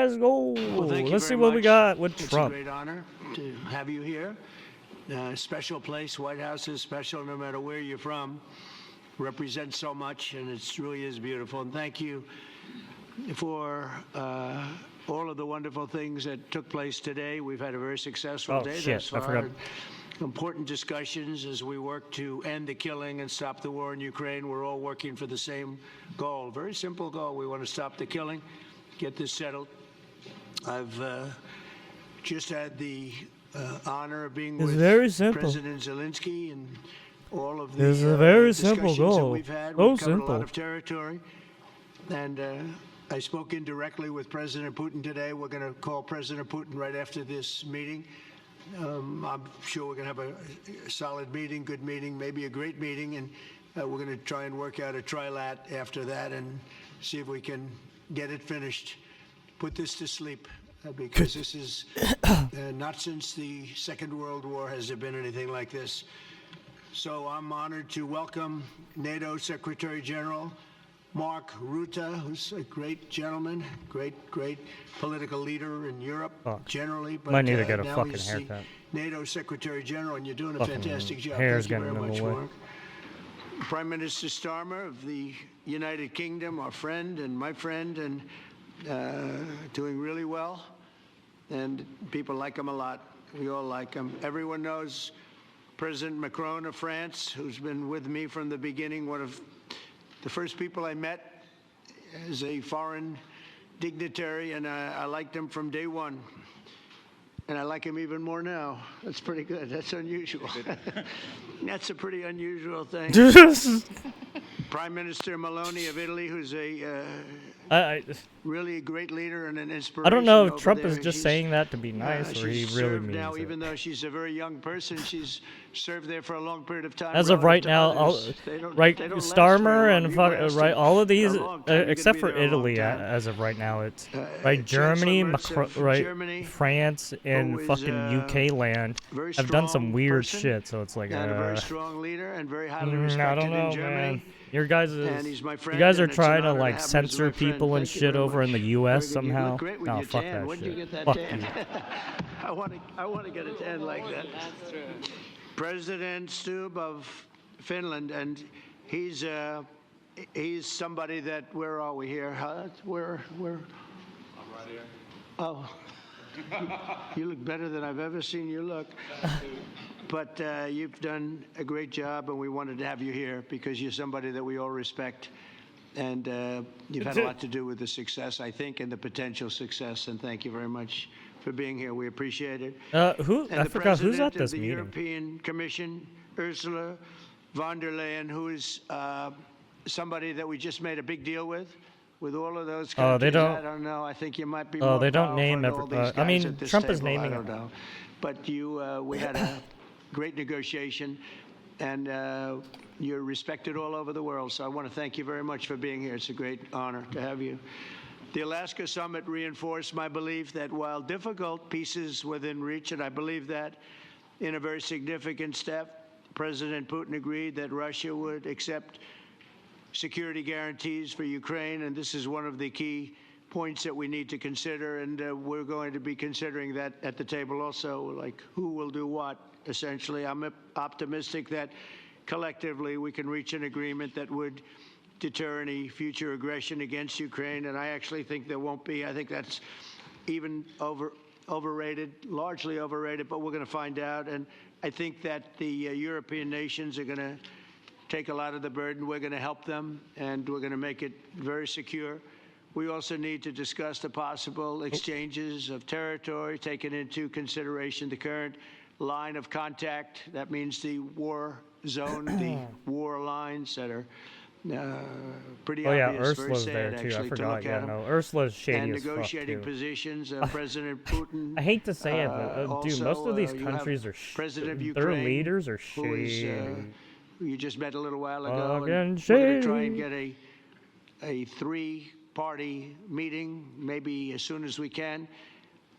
Let's go. Well, thank you Let's see very what we much. got with It's Trump. a great honor to have you here. Special place. White House is special no matter where you're from. Represents so much, and it really is beautiful. And thank you for all of the wonderful things that took place today. We've had a very successful day thus I far. forgot. Important discussions as we work to end the killing and stop the war in Ukraine. We're all working for the same goal. Very simple goal. We want to stop the killing, get this settled. I've just had the honor of being with President Zelenskyy and all of the It's a very simple discussions that goal. we've had. So We've covered a simple. lot of territory. And I spoke indirectly with President Putin today. We're going to call President Putin right after this meeting. I'm sure we're going to have a solid meeting, good meeting, maybe a great meeting, and we're going to try and work out a trilat after that and see if we can get it finished, put this to sleep, because this is not since the Second World War has there been anything like this. So I'm honored to welcome NATO Secretary General Mark Rutte, who's a great gentleman, great political leader in Europe generally. But Might need to get a now fucking he's haircut. the NATO Secretary General, and you're doing a Fucking fantastic job. hair's Thank you getting very in the much, way. Mark. Prime Minister Starmer of the United Kingdom, our friend and my friend, and doing really well. And people like him a lot. We all like him. Everyone knows President Macron of France, who's been with me from the beginning, one of the first people I met as a foreign dignitary, and I liked him from day one. And I like him even more now. That's pretty good. That's unusual. That's a pretty unusual thing. Prime Minister Meloni of Italy, who's a really a great leader and an inspiration. I don't know if over Trump there. is just saying that to be nice, or he she's really served means now, it. even though she's a very young person, she's served there for a long period of time. As of right relative to now, others. They don't last very Starmer long. and You lasted right, all of these, a long time. You're gonna except be for there a long Italy, time. as of right now, it's Chancellor Germany, Merz of Germany, France, and who is, fucking UK land very have done some strong weird person shit. So it's like, and a very strong leader and very highly I respected don't know, in Germany. man. Your guys And he's my you friend, guys are and it's an trying to honor like have him as censor my friend. people and Thank you shit very over in the much. U.S. Very good. somehow. You look great with No, your fuck tan. that When did you shit. get that Fuck tan? you. I want to get a tan like that. That's true. President Stubb of Finland, and he's somebody that, where are we here? Where? I'm right here. Oh, you look better than I've ever seen you look. But you've done a great job, and we wanted to have you here because you're somebody that we all respect. And you've had a lot to do with the success, I think, and the potential success. And thank you very much for being here. We appreciate it. I forgot who's at this the meeting. European Commission, Ursula von der Leyen, who is somebody that we just made a big deal with all of those countries. They don't. I don't know. I think you might be Oh, more they don't powerful name than all every. these I guys mean, at this Trump is table. naming I don't it. know. But we had a great negotiation, and you're respected all over the world. So I want to thank you very much for being here. It's a great honor to have you. The Alaska summit reinforced my belief that while difficult, peace is within reach, and I believe that in a very significant step, President Putin agreed that Russia would accept security guarantees for Ukraine, and this is one of the key points that we need to consider, and we're going to be considering that at the table also, like who will do what, essentially. I'm optimistic that collectively we can reach an agreement that would deter any future aggression against Ukraine, and I actually think there won't be. I think that's even overrated, largely overrated, but we're going to find out. And I think that the European nations are going to take a lot of the burden. We're going to help them, and we're going to make it very secure. We also need to discuss the possible exchanges of territory, taking into consideration the current line of contact. That means the war zone, the war lines that are pretty obvious, very Ursula's sad, there too. actually, I forgot. to look Yeah, at no, Ursula's shady and as fuck negotiating too. positions. President Putin. I hate to say it, but dude, most also, of these you have countries are President of their Ukraine, leaders are who is, shady. you just met a little while ago, Fucking and we're going to try and shady. get a three-party meeting, maybe as soon as we can.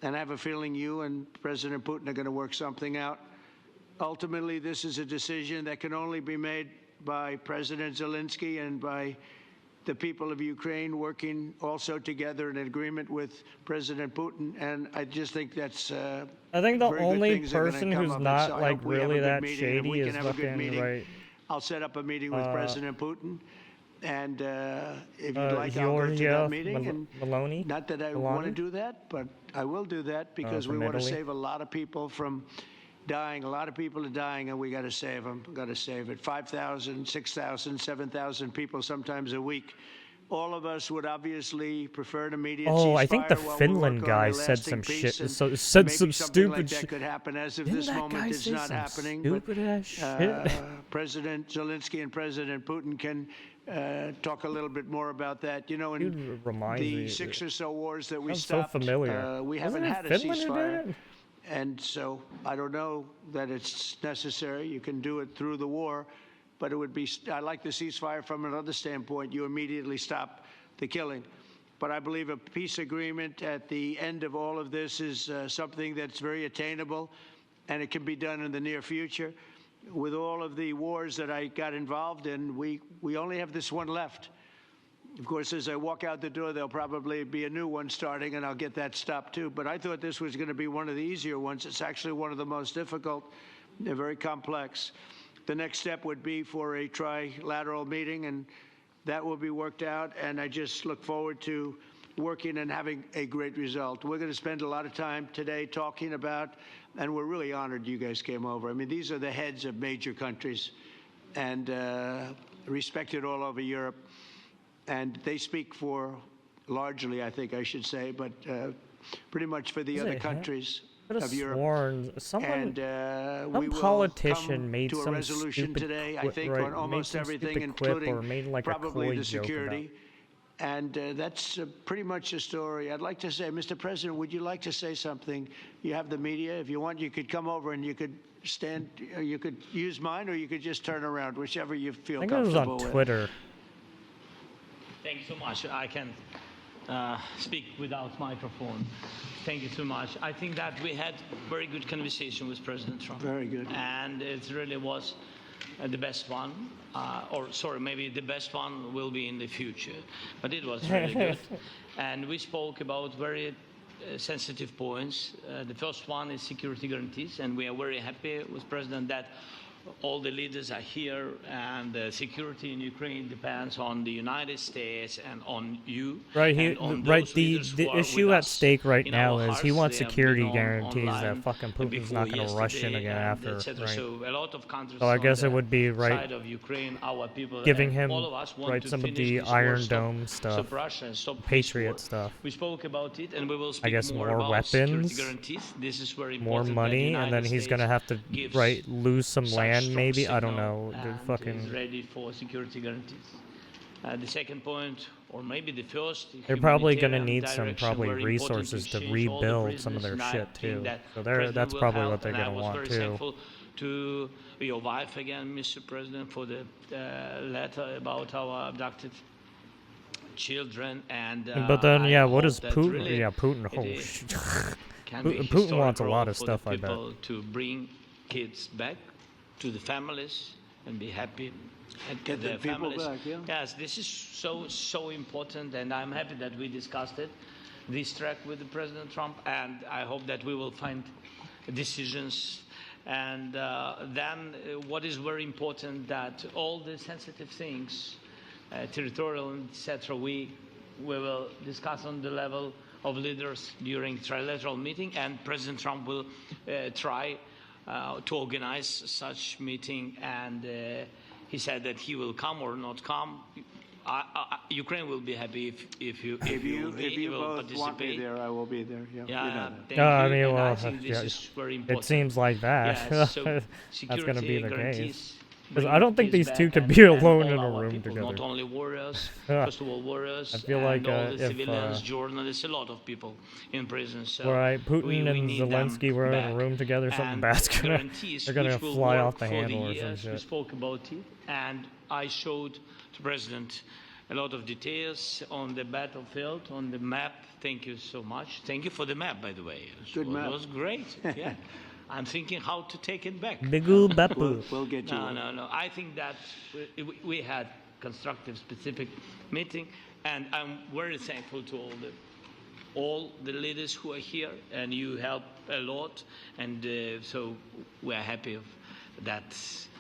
And I have a feeling you and President Putin are going to work something out. Ultimately, this is a decision that can only be made by President Zelenskyy and by the people of Ukraine working also together in agreement with President Putin. And I just think that's I think the very good only things are gonna person come who's of it. not So I like hope we have a really good that meeting, and if we shady can is have a good fucking meeting, right. I'll set up a meeting with President Putin. And if you'd like, I'll go to that Georgia meeting. And Maloney. not that I want to do that, but I will do that because we from want to Italy. save a lot of people from dying. A lot of people are dying, and we got to save them. Got to save it. 5,000, 6,000, 7,000 people sometimes a week. All of us would obviously prefer an immediate ceasefire. Oh, I think the while we Finland work on a guy said lasting some peace, shit. and So said maybe some something like stupid that shit. could happen. As of Didn't this that moment, guy it's say not some happening. stupid ass shit? President Zelensky and President Putin can talk a little bit more about that. You know, in Dude reminds the me. 6 or so wars that we Sounds so stopped, familiar. we Wasn't haven't it had a Finland who did ceasefire. it? And so I don't know that it's necessary. You can do it through the war, but it would be, I like the ceasefire from another standpoint. You immediately stop the killing. But I believe a peace agreement at the end of all of this is something that's very attainable, and it can be done in the near future. With all of the wars that I got involved in, we only have this one left. Of course, as I walk out the door, there'll probably be a new one starting, and I'll get that stopped too. But I thought this was going to be one of the easier ones. It's actually one of the most difficult. They're very complex. The next step would be for a trilateral meeting, and that will be worked out. And I just look forward to working and having a great result. We're going to spend a lot of time today talking about, and we're really honored you guys came over. I mean, these are the heads of major countries and respected all over Europe. And they speak for, largely, I think I should say, but pretty much for the other countries of Europe. Sworn someone, And some we will politician come made to a some resolution stupid today, I quip, think, right, on almost made some everything, stupid quip including or made like probably a coy the joke security. And that's pretty much the story. I'd like to say, Mr. President, would you like to say something? You have the media. If you want, you could come over and you could stand, you could use mine, or you could just turn around, whichever you feel I think it was comfortable on with. Twitter. Thank you so much. I can speak without microphone. Thank you so much. I think that we had very good conversation with President Trump. Very good. And it really was the best one. Or sorry, maybe the best one will be in the future. But it was really good. And we spoke about very sensitive points. The first one is security guarantees. And we are very happy with President that all the leaders are here, and the security in Ukraine depends on the United States and on you. Right, the issue at stake right now is he wants security guarantees that fucking Putin's not going to rush in again after, right? So a lot of countries So I guess it would be right side of Ukraine, our people, giving him all of us want right to some of finish the this war, Iron stop- Dome stuff, stop Russia and stop this Patriot war. stuff. We spoke about it, and we will speak I guess more more about security weapons, guarantees. This is very more important. money, that and then United he's going to States have to gives lose some such land strong maybe. I don't signal know. The and fucking is ready for security guarantees. The second point, or maybe the first, they're probably going to humanitarian need some direction, probably very important resources to exchange all the rebuild some of their prisoners, and I shit think too. that So President that's will probably help, what they're and going to I was want very too. thankful to your wife again, Mr. President, for the letter about our abducted children. And But then, I yeah, what hope is that Putin? really Yeah, Putin. it Oh, is- shit. can be Putin wants a lot historical of for stuff, the I bet. people to bring kids back to the families and be happy and Get the their people families. back, yeah. Yes, this is so important, and I'm happy that we discussed it, this track with the President Trump, and I hope that we will find decisions. And then what is very important, that all the sensitive things, territorial, etc., we will discuss on the level of leaders during trilateral meeting, and President Trump will try to organize such meeting, and he said that he will come or not come. Ukraine will be happy if you If you will both participate. want me there, I will be there. Yeah, you know Yeah, that. thank No, I you, mean, and well, I think this yeah, is very important. it seems like that. Yes, so That's going to be security the guarantees case. 'Cause bring I don't think peace these two back could and- be and alone all in a our room people, together. Not only warriors, Yeah. first of all warriors, I feel and like, all the if, civilians, journalists, a lot of people in prison. So Right, Putin we and need them Zelensky were in a back. room together. Something And bad's gonna, guarantees they're gonna which will fly work off the for handle or some years. We shit. spoke about it, and I showed the president a lot of details on the battlefield, on the map. Thank you so much. Thank you for the map, by the way. Good map. It was great. Yeah. I'm thinking how to take it back. Big ol' Bapu. We'll get you. No. I think that we had constructive, specific meeting. And I'm very thankful to all the leaders who are here, and you help a lot. And so we are happy that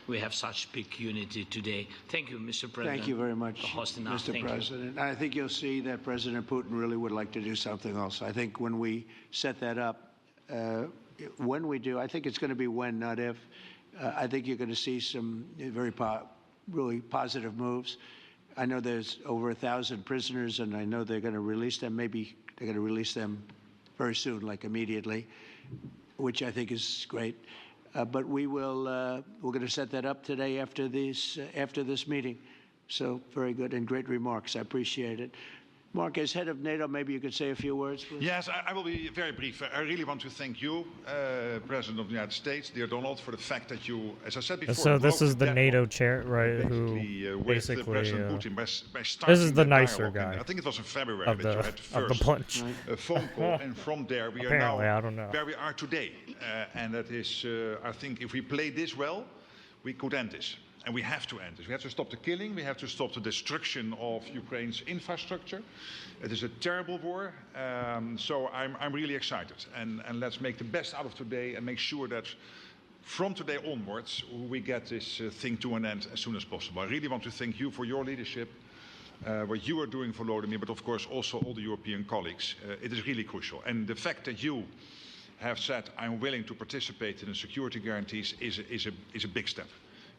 we have such big unity today. Thank you, Mr. President. Thank you very much, for hosting us. Mr. Thank President. And I think you'll see that President Putin really would like to do something else. I think when we set that up, when we do, I think it's going to be when, not if. I think you're going to see some really positive moves. I know there's over 1,000 prisoners, and I know they're going to release them. Maybe they're going to release them very soon, like immediately, which I think is great. But we're going to set that up today after this meeting. So very good and great remarks. I appreciate it. Mark, as head of NATO, maybe you could say a few words, please. Yes, I will be very brief. I really want to thank you, President of the United States, dear Donald, for the fact that you, as I said before, So this is the broke NATO deadlock, chair, right? Who with basically President Putin by starting this is the that nicer dialogue. guy I think it was in February of that you had the the first bunch. phone call, and from there we are Apparently, now I don't know. where we are today. And that is, I think, if we play this well, we could end this. And we have to end this. We have to stop the killing. We have to stop the destruction of Ukraine's infrastructure. It is a terrible war. So I'm really excited. And let's make the best out of today and make sure that from today onwards, we get this thing to an end as soon as possible. I really want to thank you for your leadership, what you are doing for Volodymyr, but of course also all the European colleagues. It is really crucial. And the fact that you have said, I'm willing to participate in the security guarantees is a big step.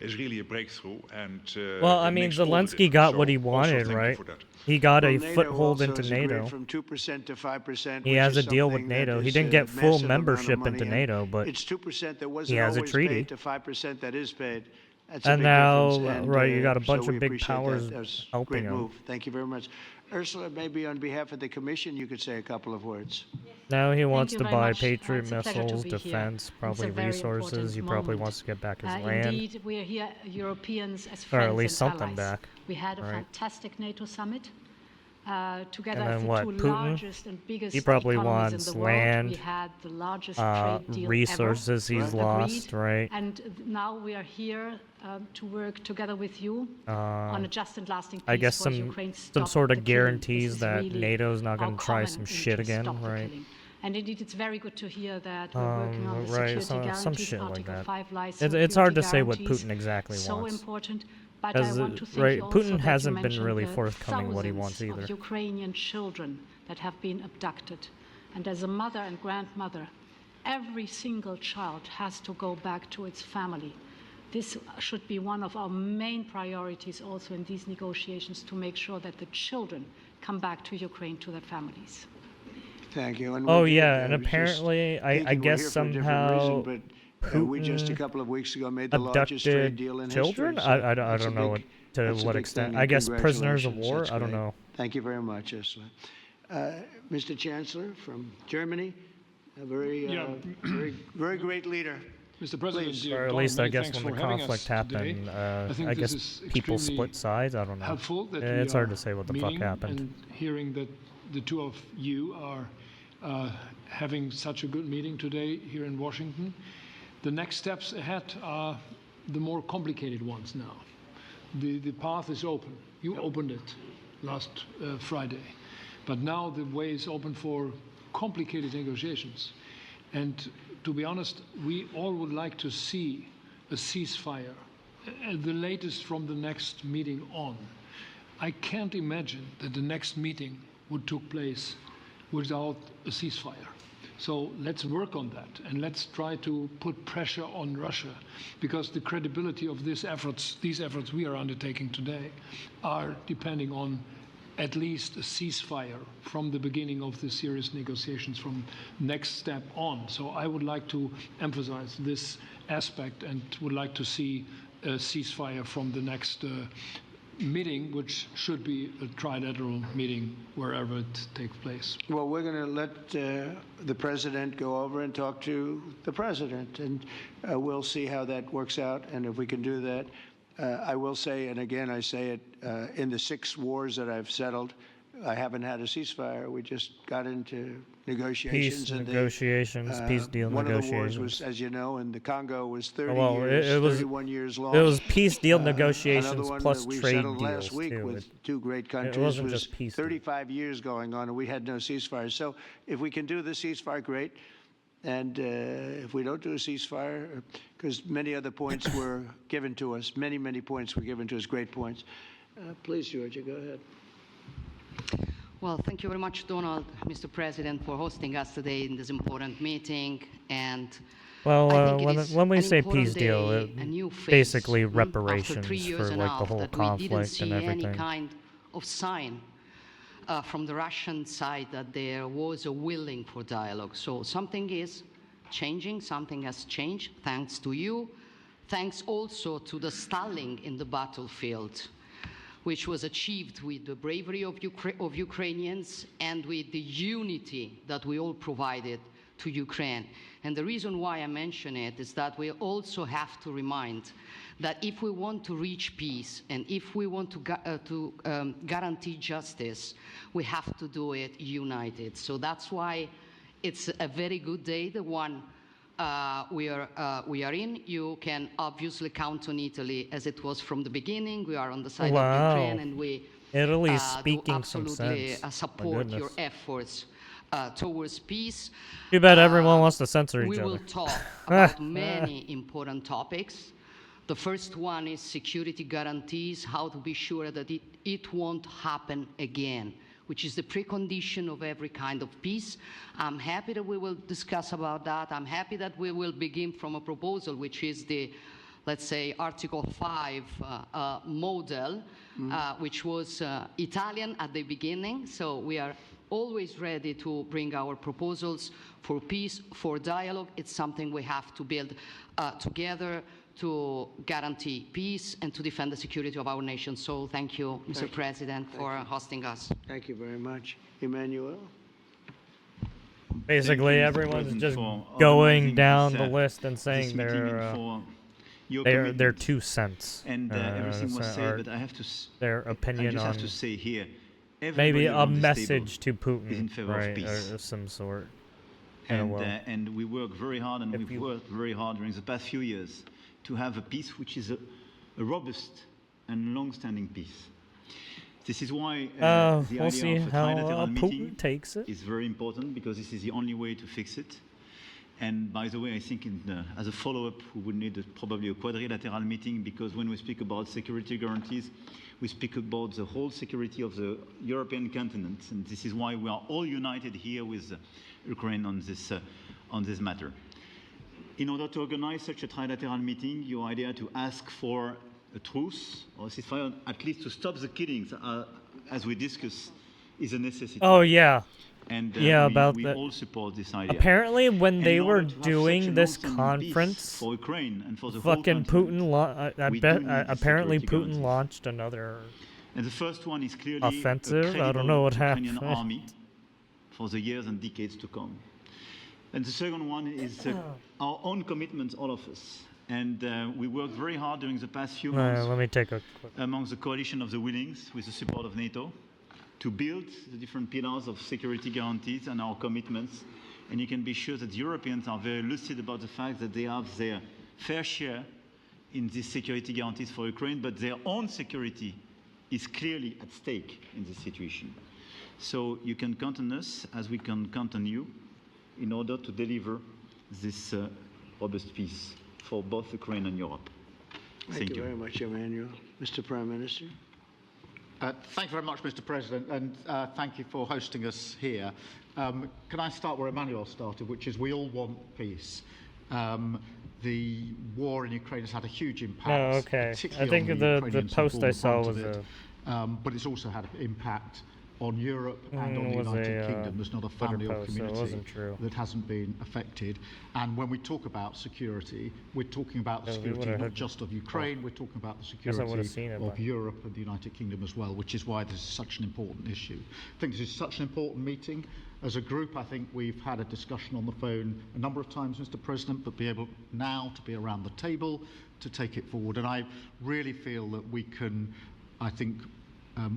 Is really a breakthrough, and well, I mean, Zelenskyy got what he wanted, right? He got a foothold into NATO. From 2% to 5%. He has a deal with NATO. He didn't get full membership into NATO, but it's 2% that wasn't he has a always treaty. paid to 5% that is paid. That's a And big now, difference. And, right, you got a so bunch we of big appreciate powers that. That was a helping great him. move. Thank you very much. Ursula, maybe on behalf of the Commission, you could say a couple of words. Now he wants you to very buy much. Patriot It's a pleasure to missiles, be here. defense, It's probably a very resources. important He probably moment. wants to get back his land. Indeed, we are here, Europeans, as Or friends at least and something allies. back, We had a right? fantastic NATO summit. Together And as then the what, two Putin? largest and biggest He probably economies wants in the land, world. We had the largest trade deal resources ever. he's lost, Agreed. right? And now we are here to work together with you on a just and lasting peace I guess for some Ukraine. some Stop sort the of killing. guarantees This is that really NATO's not going our to try common some shit interest, again, stop the right? killing. And indeed, it's very good to hear that we're working on the right, security some guarantees, shit like Article that. 5 lies. It's hard to say what guarantees. Putin exactly So wants. important. But I Because, want to thank right, you also Putin that hasn't you been mentioned really the forthcoming what he wants thousands either. of Ukrainian children that have been abducted. And as a mother and grandmother, every single child has to go back to its family. This should be one of our main priorities also in these negotiations, to make sure that the children come back to Ukraine to their families. Thank you. And Oh we did, yeah, and just apparently, I thinking we're guess here for a different somehow reason, but, we just a Putin couple of weeks ago made the largest trade abducted deal in children. history. So I that's a don't know big- to that's a what big extent. thing, I and guess prisoners of congratulations. war. That's I don't great. know. Thank you very much, Ursula. Mr. Chancellor from Germany, a very, very great leader. Mr. President, Please. dear Or at Donald, least I many guess thanks when the for having conflict us today. happened, think I this guess is people extremely split sides. I don't know. helpful that It's we hard are to say what the fuck meeting happened. and hearing that the two of you are having such a good meeting today here in Washington. The next steps ahead are the more complicated ones now. The path is open. You opened it last Friday. But now the way is open for complicated negotiations. And to be honest, we all would like to see a ceasefire, the latest from the next meeting on. I can't imagine that the next meeting would take place without a ceasefire. So let's work on that, and let's try to put pressure on Russia, because the credibility of these efforts we are undertaking today are depending on at least a ceasefire from the beginning of the serious negotiations from next step on. So I would like to emphasize this aspect and would like to see a ceasefire from the next meeting, which should be a trilateral meeting wherever it takes place. Well, we're going to let the president go over and talk to the president, and we'll see how that works out, and if we can do that. I will say, and again I say it, in the 6 wars that I've settled, I haven't had a ceasefire. We just got into negotiations. Peace and negotiations, peace deal one negotiations. of the wars was, as you know, in the Congo was 30 well, years, it was 31 years long. It was peace deal Another negotiations one plus that we trade settled deals last week too. with two great countries It wasn't was just peace deal. 35 years going on, and we had no ceasefire. So if we can do the ceasefire, great. And if we don't do a ceasefire, because many other points were given to us, many points were given to us, great points. Please, Georgia, go ahead. Well, thank you very much, Donald, Mr. President, for hosting us today in this important meeting. And well, I think it is when we an say important peace deal, day, it a new phase, basically after reparations 3 years for and like a the half whole that we didn't conflict see and everything. any kind of sign from the Russian side that there was a willing for dialogue. So something is changing, something has changed, thanks to you. Thanks also to the stalling in the battlefield, which was achieved with the bravery of Ukrainians and with the unity that we all provided to Ukraine. And the reason why I mention it is that we also have to remind that if we want to reach peace and if we want to guarantee justice, we have to do it united. So that's why it's a very good day, the one we are in. You can obviously count on Italy as it was from the beginning. We are on the side of Ukraine, and we Italy's do speaking some absolutely sense. support your efforts towards peace. Too bad everyone wants to censor each We other. will talk about many important topics. The first one is security guarantees, how to be sure that it won't happen again, which is the precondition of every kind of peace. I'm happy that we will discuss about that. I'm happy that we will begin from a proposal, which is the, let's say, Article 5 model, which was Italian at the beginning. So we are always ready to bring our proposals for peace, for dialogue. It's something we have to build together to guarantee peace and to defend the security of our nation. So thank you, Mr. President, for hosting us. Thank you very much. Emmanuel? Basically, everyone's just going down the list and saying their 2 cents. And everything was said, but I have to their opinion I just on have to say here, maybe a around this message to table is in Putin, favor right, of peace. or some sort. And we work very hard, and we've worked very hard during the past few years to have a peace which is a robust and long-standing peace. This is why the we'll idea see of a how trilateral meeting Putin takes it. is very important, because this is the only way to fix it. And by the way, I think as a follow-up, we would need probably a quadrilateral meeting, because when we speak about security guarantees, we speak about the whole security of the European continent. And this is why we are all united here with Ukraine on this matter. In order to organize such a trilateral meeting, your idea to ask for a truce or a ceasefire, at least to stop the killings, as we discussed, is a necessity. Oh, yeah. And we all support this idea. Apparently, when And they in order were to have doing such a this long-standing peace conference, for Ukraine and for the whole fucking continent, Putin, apparently security Putin guarantees. launched another And the first one is clearly offensive. a I don't know what Ukrainian happened. army for the years and decades to come. And the second one is our own commitment, all of us. And we worked very hard during the past few months Let me take a quick. amongst the coalition of the willings, with the support of NATO, to build the different pillars of security guarantees and our commitments. And you can be sure that the Europeans are very lucid about the fact that they have their fair share in these security guarantees for Ukraine, but their own security is clearly at stake in this situation. So you can count on us, as we can count on you, in order to deliver this robust peace for both Ukraine and Europe. Thank you very much, Emmanuel. Mr. Prime Minister? Thank you very much, Mr. President, and thank you for hosting us here. Can I start where Emmanuel started, which is we all want peace. The war in Ukraine has had a huge impact. Oh, okay. I particularly think on the Ukrainians who post bore I the saw brunt was of it. But it's also had an impact on Europe and on the was United a, Kingdom. There's not a Twitter family or post, so it community wasn't true. that hasn't been affected. And when we talk about security, we're talking about the Yeah, we security would've not had- just of Ukraine, we're talking about the Guess I would've security seen it, of but- Europe and the United Kingdom as well, which is why this is such an important issue. I think this is such an important meeting. As a group, I think we've had a discussion on the phone a number of times, Mr. President, but be able now to be around the table to take it forward. And I really feel that we can, I think,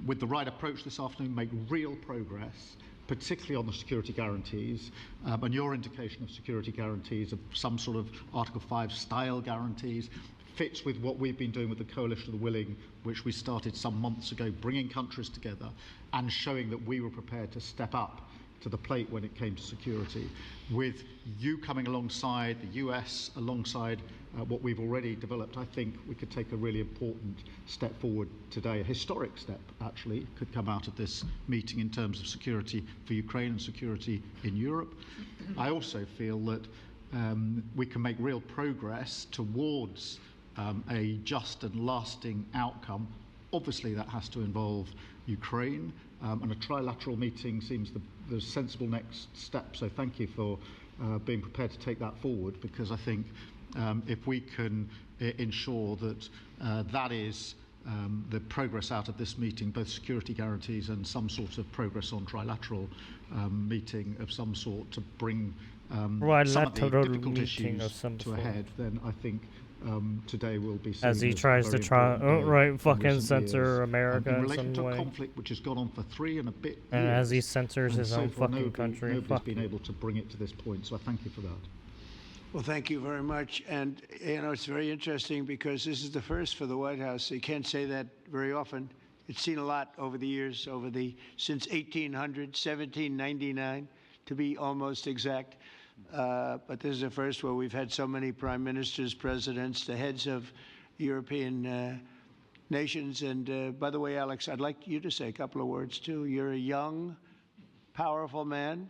with the right approach this afternoon, make real progress, particularly on the security guarantees, and your indication of security guarantees of some sort of Article 5 style guarantees fits with what we've been doing with the Coalition of the Willing, which we started some months ago, bringing countries together and showing that we were prepared to step up to the plate when it came to security. With you coming alongside, the US alongside what we've already developed, I think we could take a really important step forward today. A historic step, actually, could come out of this meeting in terms of security for Ukraine and security in Europe. I also feel that we can make real progress towards a just and lasting outcome. Obviously, that has to involve Ukraine, and a trilateral meeting seems the sensible next step. So thank you for being prepared to take that forward, because I think if we can ensure that that is the progress out of this meeting, both security guarantees and some sort of progress on trilateral meeting of some sort to bring some of the difficult issues to a head, then I think today will be seen as he tries to fucking censor years. America in in relation some to way. a conflict which has gone on for 3 and a bit years, And as he censors his so own far fucking country. nobody's been able to bring it to this point, so I thank you for that. Well, thank you very much. And, you know, it's very interesting because this is the first for the White House. You can't say that very often. It's seen a lot over the years, since 1800, 1799, to be almost exact. But this is the first where we've had so many prime ministers, presidents, the heads of European nations. And by the way, Alex, I'd like you to say a couple of words, too. You're a young, powerful man.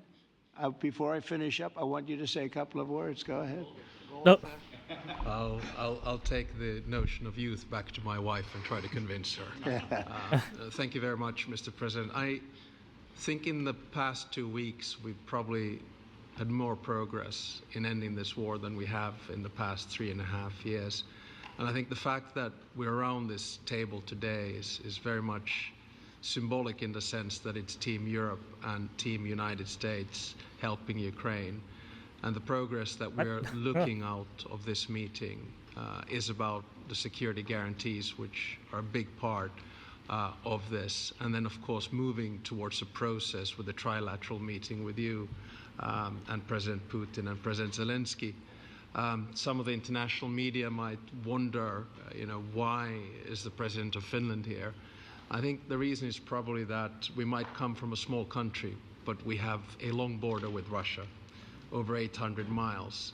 Before I finish up, I want you to say a couple of words. Go ahead. Nope. I'll take the notion of youth back to my wife and try to convince her. Thank you very much, Mr. President. I think in the past 2 weeks, we've probably had more progress in ending this war than we have in the past 3.5 years. And I think the fact that we're around this table today is very much symbolic in the sense that it's Team Europe and Team United States helping Ukraine. And the progress that we're looking out of this meeting is about the security guarantees, which are a big part of this. And then, of course, moving towards a process with a trilateral meeting with you and President Putin and President Zelenskyy. Some of the international media might wonder, why is the President of Finland here? I think the reason is probably that we might come from a small country, but we have a long border with Russia, over 800 miles.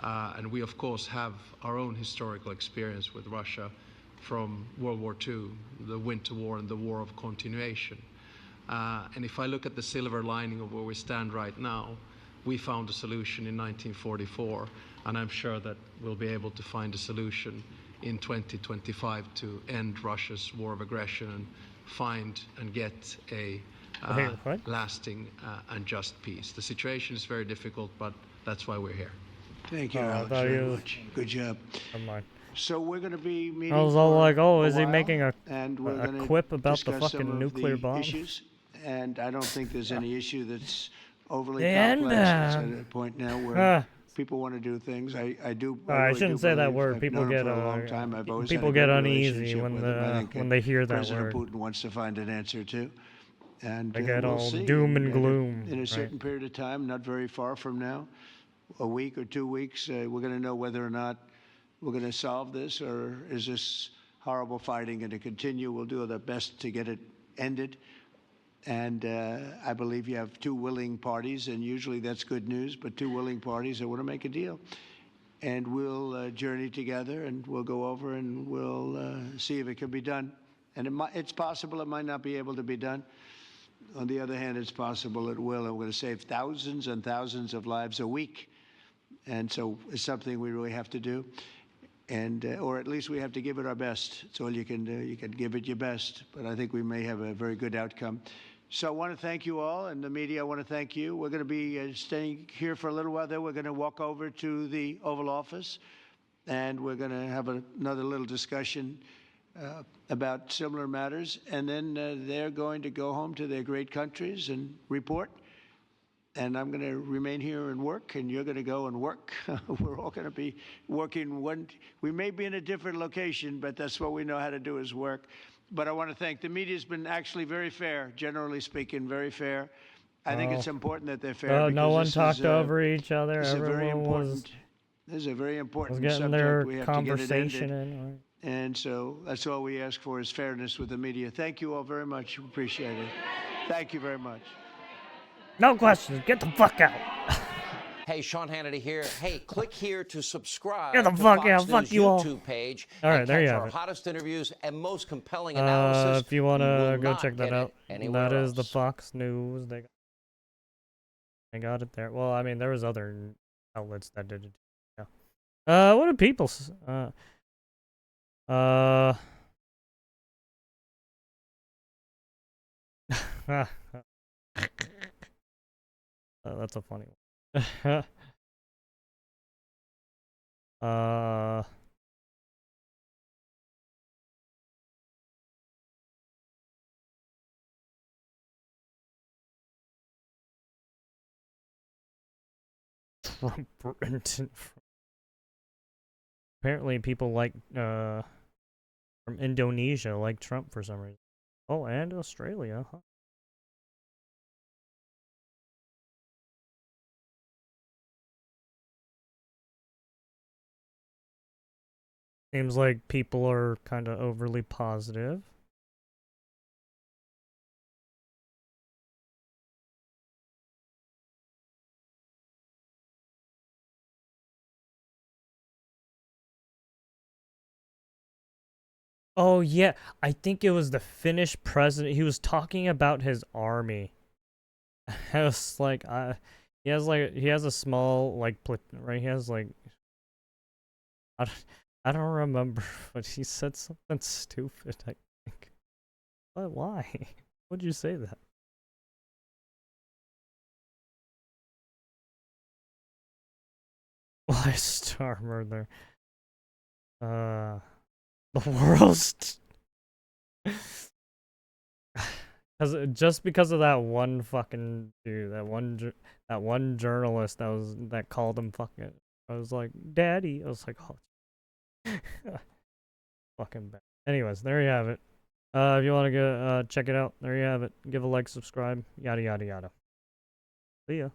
And we, of course, have our own historical experience with Russia from World War II, the Winter War and the War of Continuation. And if I look at the silver lining of where we stand right now, we found a solution in 1944, and I'm sure that we'll be able to find a solution in 2025 to end Russia's war of aggression and find and get a lasting and just peace. The situation is very difficult, but that's why we're here. Thank you, Alex, very much. Good job. So we're going to be meeting. I was all like, "Oh, is he while, making a quip about the fucking nuclear bomb?" Issues, and I don't think there's any issue that's overly complex. It's at a point now where people want to do things. I do. I shouldn't say that word. I've people get for a long time. I've always people had a get good uneasy relationship when they hear that President word. Putin wants to find an answer too. And they get we'll all see. doom and gloom. In a certain period of time, not very far from now, a week or 2 weeks, we're going to know whether or not we're going to solve this, or is this horrible fighting going to continue? We'll do our best to get it ended. And I believe you have 2 willing parties, and usually that's good news, but 2 willing parties that want to make a deal. And we'll journey together, and we'll go over, and we'll see if it can be done. And it's possible it might not be able to be done. On the other hand, it's possible it will, and we're going to save thousands and thousands of lives a week. And so it's something we really have to do. And, or at least we have to give it our best. It's all you can do. You can give it your best. But I think we may have a very good outcome. So I want to thank you all, and the media, I want to thank you. We're going to be staying here for a little while. Then we're going to walk over to the Oval Office, and we're going to have another little discussion about similar matters. And then they're going to go home to their great countries and report. And I'm going to remain here and work, and you're going to go and work. We're all going to be working. We may be in a different location, but that's what we know how to do, is work. but I want to thank the media. Has been actually very fair, generally speaking, very fair. I think it's important that they're fair. No one because talked over each other. This is a very Everyone was important. This is a very important getting subject. their We have conversation to get it ended. in. And so that's all we ask for is fairness with the media. Thank you all very much. Appreciate it. Thank you very much. No questions. Get the fuck out. Hey, Sean Hannity here. Hey, click here to subscribe Get the to fuck Fox out. Fuck News you all. YouTube page. All right, and there you catch have our it. hottest interviews and most compelling analysis. If you want to go not check that get out, it anywhere that is the else. Fox News. They got it there. Well, I mean, there was other outlets that did it. Yeah. What do people? That's a funny one. Trump Brenton. Apparently, people like from Indonesia like Trump for some reason. Oh, and Australia, huh? Seems like people are kind of overly positive. Oh yeah, I think it was the Finnish president. He was talking about his army. I was like, he has a small right? He has like, I don't remember, but he said something stupid. I think. But why? Would you say that? Why star murder? The worst. Just because of that one fucking dude, that one journalist that called him fucking. I was like, Daddy. I was like, oh, fucking bad. Anyways, there you have it. If you want to go check it out, there you have it. Give a like, subscribe, yada yada yada. See ya.